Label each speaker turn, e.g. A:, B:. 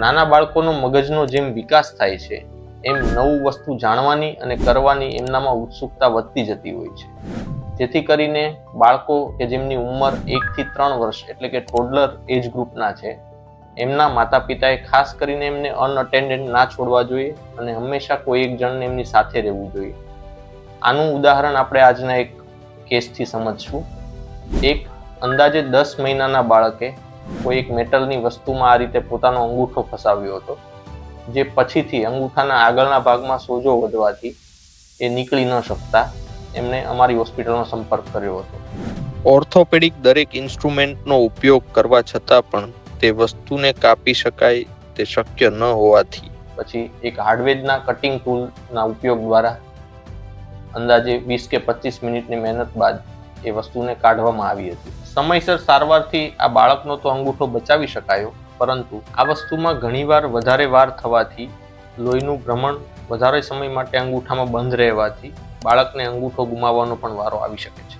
A: નાના બાળકોનો મગજનો જેમ વિકાસ થાય છે એમ નવું વસ્તુ જાણવાની અને કરવાની એમનામાં ઉત્સુકતા વધતી જતી હોય છે, જેથી કરીને બાળકો કે જેમની ઉંમર 1 થી 3 વર્ષ એટલે કે ટોડલર એજ ગ્રુપના છે એમના માતા પિતાએ ખાસ કરીને એમને અનઅટેન્ડેડ ના છોડવા જોઈએ અને હંમેશા કોઈ એક જણને એમની સાથે રહેવું જોઈએ. આનું ઉદાહરણ આપણે આજના એક કેસથી સમજશું. એક અંદાજે 10 મહિનાના બાળકે કોઈ એક મેટલની વસ્તુમાં આ રીતે પોતાનો અંગૂઠો ફસાવ્યો હતો, જે પછીથી અંગૂઠાના આગળના ભાગમાં સોજો વધવાથી એ નીકળી ન શકતા એમણે અમારી હોસ્પિટલનો સંપર્ક કર્યો હતો. ઓર્થોપેડિક દરેક ઇન્સ્ટ્રુમેન્ટનો ઉપયોગ કરવા છતાં પણ તે વસ્તુને કાપી શકાય તે શક્ય ન હોવાથી પછી એક હાર્ડવેરના કટિંગ ટૂલના ઉપયોગ દ્વારા અંદાજે 20 કે 25 મિનિટની મહેનત બાદ એ વસ્તુને કાઢવામાં આવી હતી. સમયસર સારવારથી આ બાળકનો તો અંગૂઠો બચાવી શકાયો, પરંતુ આ વસ્તુમાં ઘણીવાર વધારે વાર થવાથી લોહીનું ભ્રમણ વધારે સમય માટે અંગૂઠામાં બંધ રહેવાથી બાળકને અંગૂઠો ગુમાવવાનો પણ વારો આવી શકે છે.